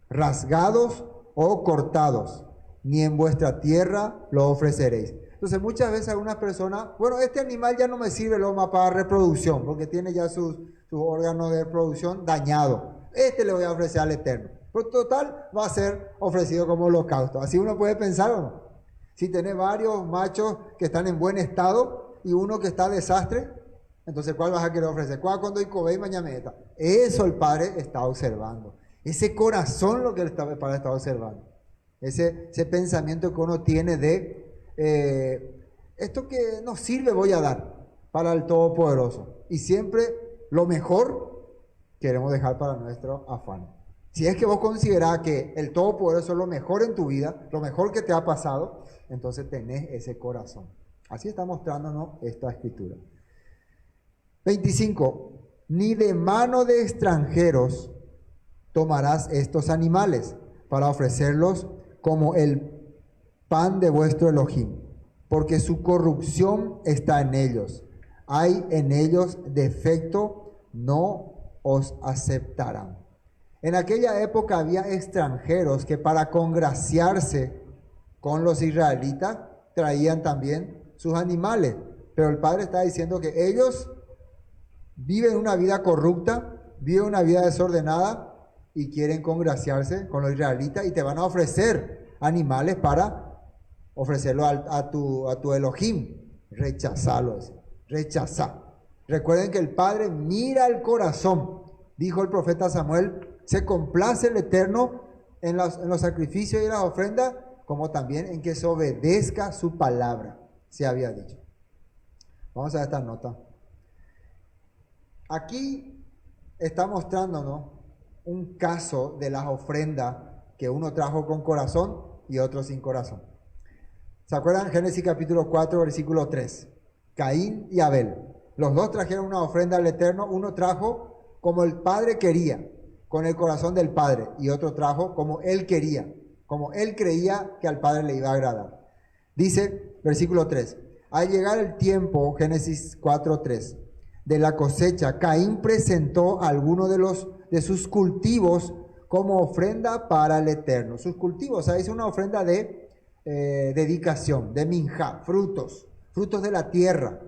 rasgados o cortados, ni en vuestra tierra lo ofreceréis. Entonces muchas veces algunas personas, bueno, este animal ya no me sirve lo más para reproducción, porque tiene ya sus órganos de reproducción dañados. Este le voy a ofrecer al Eterno. Pero total va a ser ofrecido como holocausto. Así uno puede pensar o no. Si tenés varios machos que están en buen estado y uno que está desastre, entonces ¿cuál vas a querer ofrecer? ¿Cuál cuando y mañana? Eso el Padre está observando. Ese corazón lo que el Padre está observando. Ese pensamiento que uno tiene de esto que nos sirve voy a dar para el Todopoderoso. Y siempre lo mejor queremos dejar para nuestro afán. Si es que vos considerás que el Todopoderoso es lo mejor en tu vida, lo mejor que te ha pasado, entonces tenés ese corazón. Así está mostrándonos esta escritura. 25. Ni de mano de extranjeros tomarás estos animales para ofrecerlos como el pan de vuestro Elohim, porque su corrupción está en ellos. Hay en ellos defecto, no os aceptarán. En aquella época había extranjeros que para congraciarse con los israelitas traían también sus animales, pero el Padre está diciendo que ellos viven una vida corrupta, viven una vida desordenada y quieren congraciarse con los israelitas y te van a ofrecer animales para ofrecerlo a tu Elohim. Rechazalo, rechazá. Recuerden que el Padre mira el corazón. Dijo el profeta Samuel, se complace el Eterno en los sacrificios y las ofrendas, como también en que se obedezca su palabra, se había dicho. Vamos a ver esta nota. Aquí está mostrándonos un caso de las ofrendas que uno trajo con corazón y otro sin corazón. ¿Se acuerdan? Génesis capítulo 4, versículo 3. Caín y Abel. Los dos trajeron una ofrenda al Eterno. Uno trajo como el Padre quería, con el corazón del Padre. Y otro trajo como él quería, como él creía que al Padre le iba a agradar. Dice, versículo 3. Al llegar el tiempo, Génesis 4, 3, de la cosecha, Caín presentó alguno de sus cultivos como ofrenda para el Eterno. Sus cultivos, o sea, es una ofrenda de dedicación, de minjá, frutos de la tierra.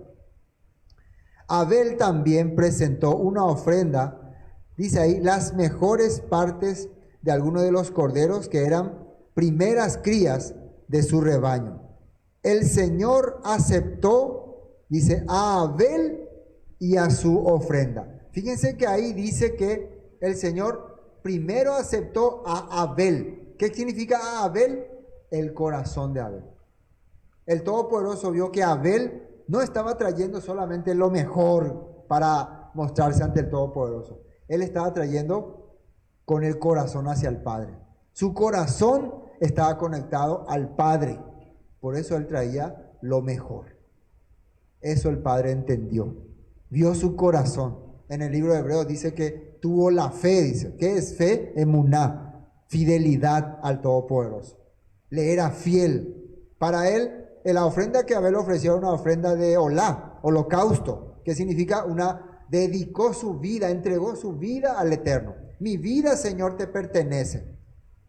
Abel también presentó una ofrenda, dice ahí, las mejores partes de algunos de los corderos que eran primeras crías de su rebaño. El Señor aceptó, dice, a Abel y a su ofrenda. Fíjense que ahí dice que el Señor primero aceptó a Abel. ¿Qué significa a Abel? El corazón de Abel. El Todopoderoso vio que Abel no estaba trayendo solamente lo mejor para mostrarse ante el Todopoderoso. Él estaba trayendo con el corazón hacia el Padre. Su corazón estaba conectado al Padre. Por eso él traía lo mejor. Eso el Padre entendió. Vio su corazón. En el libro de Hebreos dice que tuvo la fe, dice. ¿Qué es fe? Emuná, fidelidad al Todopoderoso. Le era fiel. Para él, la ofrenda que Abel ofreció era una ofrenda de olá, holocausto, que significa dedicó su vida, entregó su vida al Eterno. Mi vida, Señor, te pertenece.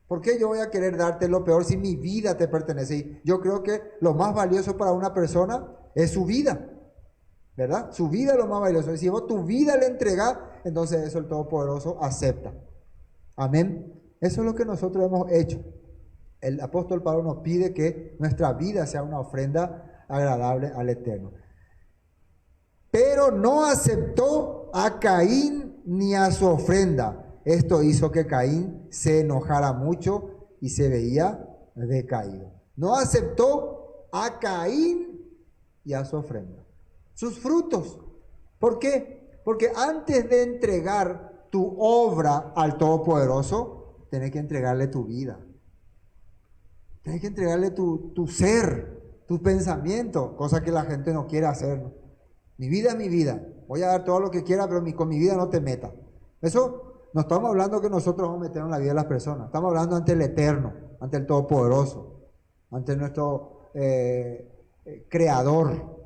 ¿Por qué yo voy a querer darte lo peor si mi vida te pertenece? Y yo creo que lo más valioso para una persona es su vida, ¿verdad? Su vida es lo más valioso. Y si vos tu vida le entregás, entonces eso el Todopoderoso acepta. Amén. Eso es lo que nosotros hemos hecho. El apóstol Pablo nos pide que nuestra vida sea una ofrenda agradable al Eterno. Pero no aceptó a Caín ni a su ofrenda. Esto hizo que Caín se enojara mucho y se veía decaído. No aceptó a Caín y a su ofrenda. Sus frutos. ¿Por qué? Porque antes de entregar tu obra al Todopoderoso, tenés que entregarle tu vida. Tienes que entregarle tu ser, tu pensamiento, cosa que la gente no quiere hacer. Mi vida es mi vida. Voy a dar todo lo que quiera, pero con mi vida no te metas. Eso no estamos hablando que nosotros vamos a meter en la vida de las personas. Estamos hablando ante el Eterno, ante el Todopoderoso, ante nuestro Creador.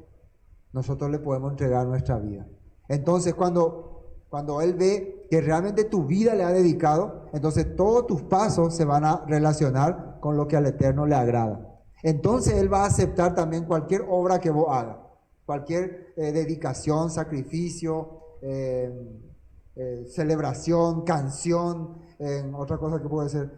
Nosotros le podemos entregar nuestra vida. Entonces, cuando Cuando Él ve que realmente tu vida le ha dedicado, entonces todos tus pasos se van a relacionar con lo que al Eterno le agrada. Entonces Él va a aceptar también cualquier obra que vos hagas, cualquier dedicación, sacrificio, celebración, canción, otra cosa que puede ser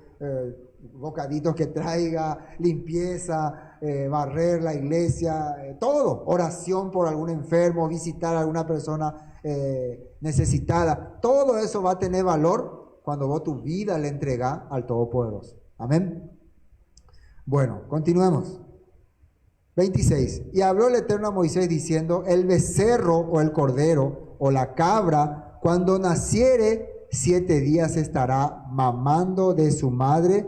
bocaditos que traiga, limpieza, barrer la iglesia, todo, oración por algún enfermo, visitar a alguna persona necesitada, todo eso va a tener valor cuando vos tu vida le entregás al Todopoderoso. Amén. Bueno, continuemos. 26. Y habló el Eterno a Moisés diciendo: el becerro o el cordero o la cabra, cuando naciere, 7 días estará mamando de su madre,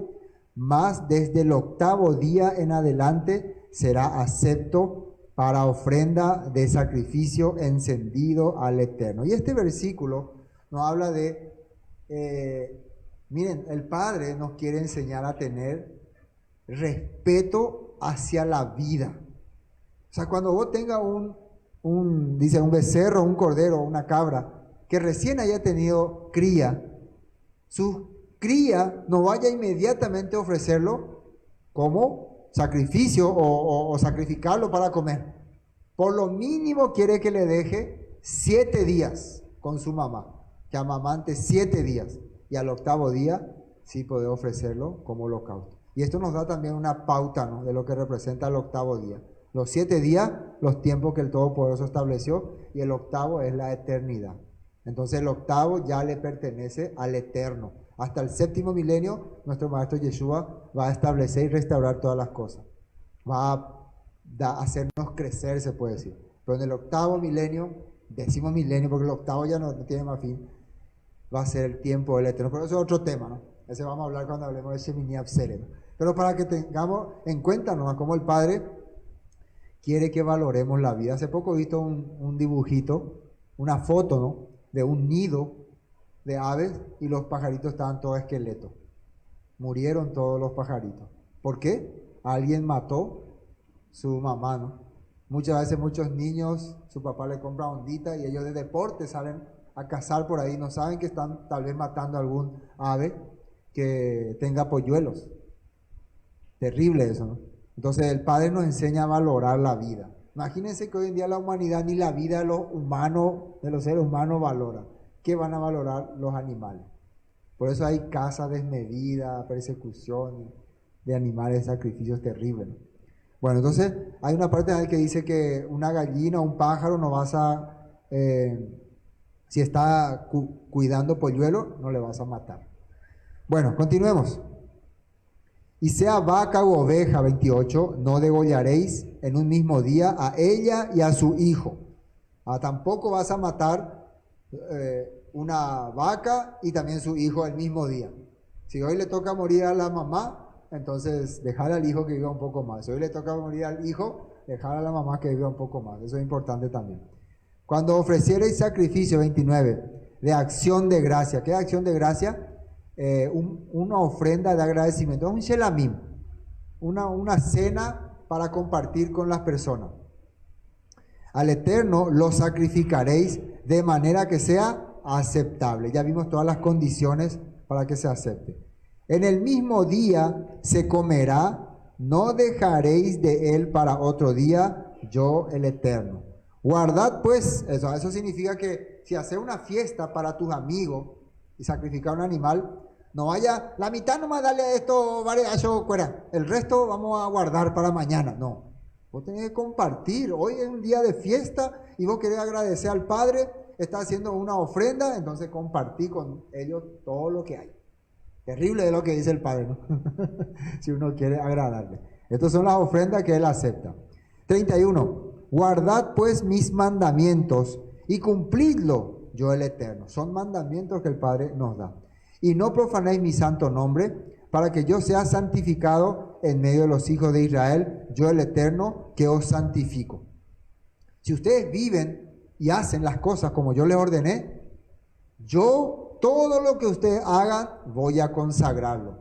mas desde el 8º día en adelante será acepto para ofrenda de sacrificio encendido al Eterno. Y este versículo nos habla de, miren, el Padre nos quiere enseñar a tener respeto hacia la vida. O sea, cuando vos tengas dice, un becerro, un cordero, una cabra, que recién haya tenido cría, su cría no vaya inmediatamente a ofrecerlo como sacrificio o sacrificarlo para comer. Por lo mínimo quiere que le deje 7 días con su mamá, que amamante 7 días, y al 8º día sí puede ofrecerlo como holocausto. Y esto nos da también una pauta, ¿no?, de lo que representa el 8º día. Los 7 días, los tiempos que el Todopoderoso estableció, y el 8º es la eternidad. Entonces el 8º ya le pertenece al Eterno. Hasta el 7º milenio, nuestro Maestro Yeshua va a establecer y restaurar todas las cosas. Va a hacernos crecer, se puede decir. Pero en el 8º milenio, 10º milenio, porque el 8º ya no tiene más fin, va a ser el tiempo del Eterno. Pero eso es otro tema, ¿no? Ese vamos a hablar cuando hablemos de Shemini Atzeret. Pero para que tengamos en cuenta, ¿no?, cómo el Padre quiere que valoremos la vida. Hace poco he visto un dibujito, una foto, ¿no?, de un nido de aves, y los pajaritos estaban todos esqueletos. Murieron todos los pajaritos. ¿Por qué? Alguien mató su mamá, ¿no? Muchas veces muchos niños, su papá le compra ondita y ellos de deporte salen a cazar por ahí, no saben que están tal vez matando a algún ave que tenga polluelos. Terrible eso, ¿no? Entonces el Padre nos enseña a valorar la vida. Imagínense que hoy en día la humanidad ni la vida de los humanos, de los seres humanos, valora. ¿Qué van a valorar los animales? Por eso hay caza desmedida, persecución de animales, sacrificios terribles, ¿no? Bueno, entonces hay una parte en la que dice que una gallina o un pájaro no vas a, si está cuidando polluelo, no le vas a matar. Bueno, continuemos. Y sea vaca u oveja, 28, no degollaréis en un mismo día a ella y a su hijo. Tampoco vas a matar una vaca y también su hijo el mismo día. Si hoy le toca morir a la mamá, entonces dejar al hijo que viva un poco más. Si hoy le toca morir al hijo, dejar a la mamá que viva un poco más. Eso es importante también. Cuando ofrecierais sacrificio, 29, de acción de gracia. ¿Qué es acción de gracia? Una ofrenda de agradecimiento. Es un shelamim, una cena para compartir con las personas. Al Eterno lo sacrificaréis de manera que sea aceptable. Ya vimos todas las condiciones para que se acepte. En el mismo día se comerá, no dejaréis de él para otro día, yo el Eterno. Guardad pues, eso significa que si haces una fiesta para tus amigos y sacrificar un animal, no vaya, la mitad nomás dale a esto, el resto vamos a guardar para mañana. No, vos tenés que compartir. Hoy es un día de fiesta y vos querés agradecer al Padre, está haciendo una ofrenda, entonces compartí con ellos todo lo que hay. Terrible es lo que dice el Padre, ¿no? Si uno quiere agradarle. Estas son las ofrendas que Él acepta. 31. Guardad pues mis mandamientos y cumplidlo, yo el Eterno. Son mandamientos que el Padre nos da. Y no profanéis mi santo nombre, para que yo sea santificado en medio de los hijos de Israel, yo el Eterno, que os santifico. Si ustedes viven y hacen las cosas como yo les ordené, yo todo lo que ustedes hagan voy a consagrarlo.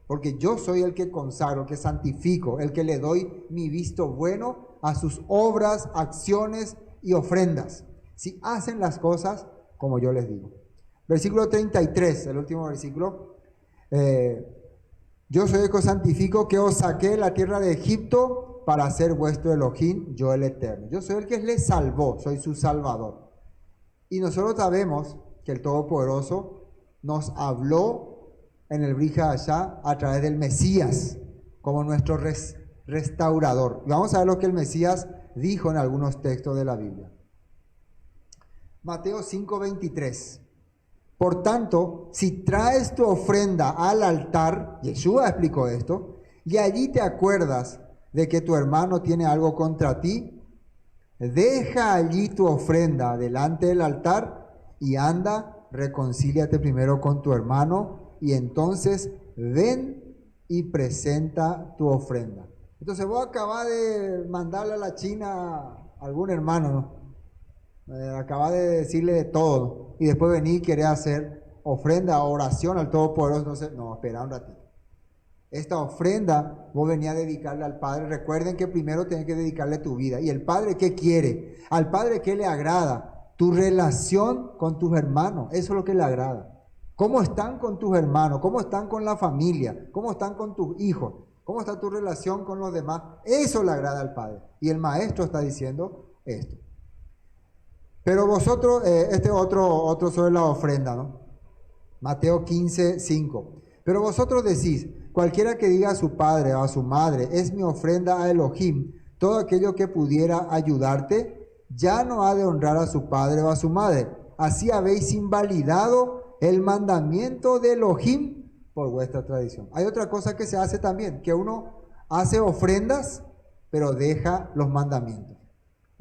Porque yo soy el que consagro, el que santifico, el que le doy mi visto bueno a sus obras, acciones y ofrendas. Si hacen las cosas como yo les digo. Versículo 33, el último versículo. Yo soy el que os santifico, que os saqué de la tierra de Egipto para ser vuestro Elohim, yo el Eterno. Yo soy el que les salvó, soy su Salvador. Y nosotros sabemos que el Todopoderoso nos habló en el Brit Hadashah a través del Mesías, como nuestro restaurador. Y vamos a ver lo que el Mesías dijo en algunos textos de la Biblia. Mateo 5:23. Por tanto, si traes tu ofrenda al altar, Yeshua explicó esto, y allí te acuerdas de que tu hermano tiene algo contra ti, deja allí tu ofrenda delante del altar y anda, reconcíliate primero con tu hermano y entonces ven y presenta tu ofrenda. Entonces vos acabás de mandarle a la China a algún hermano, ¿no? Acabas de decirle de todo y después venir y querer hacer ofrenda, oración al Todopoderoso. Entonces, no, espera un ratito. Esta ofrenda vos venías a dedicarle al Padre. Recuerden que primero tenés que dedicarle tu vida. ¿Y el Padre qué quiere? Al Padre ¿qué le agrada? Tu relación con tus hermanos. Eso es lo que le agrada. ¿Cómo están con tus hermanos? ¿Cómo están con la familia? ¿Cómo están con tus hijos? ¿Cómo está tu relación con los demás? Eso le agrada al Padre. Y el Maestro está diciendo esto. Pero vosotros, otro sobre la ofrenda, ¿no? Mateo 15:5. Pero vosotros decís, cualquiera que diga a su padre o a su madre, es mi ofrenda a Elohim, todo aquello que pudiera ayudarte, ya no ha de honrar a su padre o a su madre. Así habéis invalidado el mandamiento de Elohim por vuestra tradición. Hay otra cosa que se hace también, que uno hace ofrendas, pero deja los mandamientos.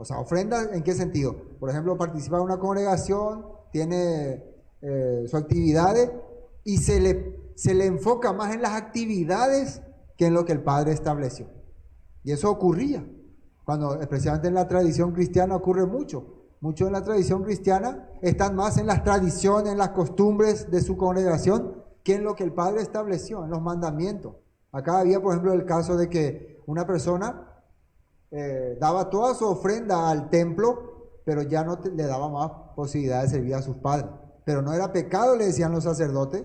O sea, ofrendas, ¿en qué sentido? Por ejemplo, participa en una congregación, tiene sus actividades y se le enfoca más en las actividades que en lo que el Padre estableció. Y eso ocurría, cuando especialmente en la tradición cristiana ocurre mucho. Muchos en la tradición cristiana están más en las tradiciones, en las costumbres de su congregación, que en lo que el Padre estableció, en los mandamientos. Acá había, por ejemplo, el caso de que una persona daba toda su ofrenda al templo, pero ya no le daba más posibilidad de servir a sus padres. Pero no era pecado, le decían los sacerdotes,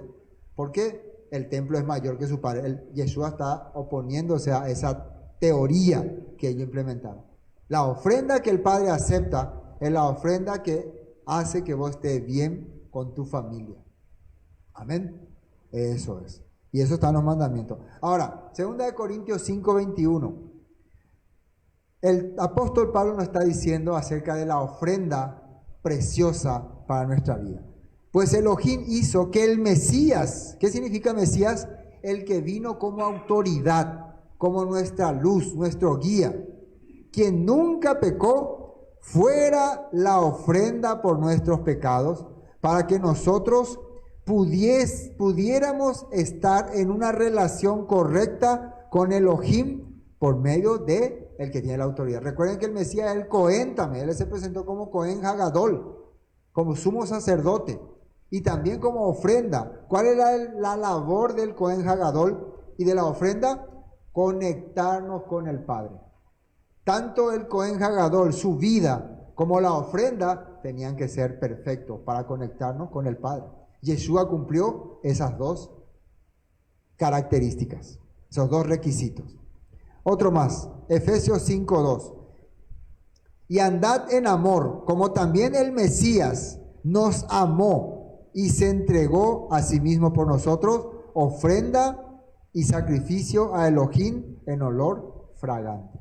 porque el templo es mayor que su padre. Yeshua está oponiéndose a esa teoría que ellos implementaron. La ofrenda que el Padre acepta es la ofrenda que hace que vos estés bien con tu familia. Amén. Eso es. Y eso está en los mandamientos. Ahora, 2 Corintios 5:21. El apóstol Pablo nos está diciendo acerca de la ofrenda preciosa para nuestra vida. Pues Elohim hizo que el Mesías, ¿qué significa Mesías? El que vino como autoridad, como nuestra luz, nuestro guía, quien nunca pecó, fuera la ofrenda por nuestros pecados, para que nosotros pudiéramos estar en una relación correcta con Elohim por medio de el que tiene la autoridad. Recuerden que el Mesías es el Cohen también. Él se presentó como Cohen Hagadol, como sumo sacerdote y también como ofrenda. ¿Cuál era la labor del Cohen Hagadol y de la ofrenda? Conectarnos con el Padre. Tanto el Cohen Hagadol, su vida, como la ofrenda tenían que ser perfectos para conectarnos con el Padre. Yeshua cumplió esas dos características, esos dos requisitos. Otro más, Efesios 5:2. Y andad en amor, como también el Mesías nos amó y se entregó a sí mismo por nosotros, ofrenda y sacrificio a Elohim en olor fragante.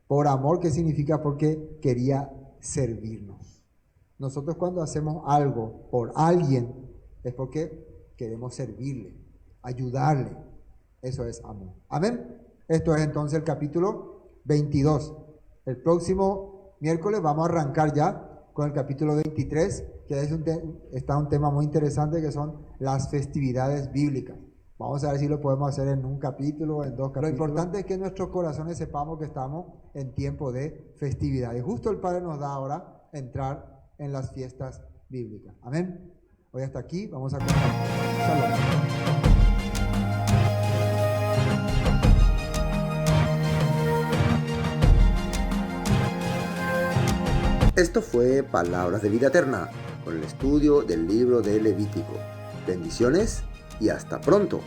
Por amor, ¿qué significa? Porque quería servirnos. Nosotros cuando hacemos algo por alguien es porque queremos servirle, ayudarle. Eso es amor. Amén. Esto es entonces el capítulo 22. El próximo miércoles vamos a arrancar ya con el capítulo 23, que está un tema muy interesante, que son las festividades bíblicas. Vamos a ver si lo podemos hacer en un capítulo o en dos capítulos. Lo importante es que en nuestros corazones sepamos que estamos en tiempo de festividades. Justo el Padre nos da ahora entrar en las fiestas bíblicas. Amén. Hoy hasta aquí, vamos a continuar. Salud. Esto fue Palabras de Vida Eterna, con el estudio del libro de Levítico. Bendiciones y hasta pronto.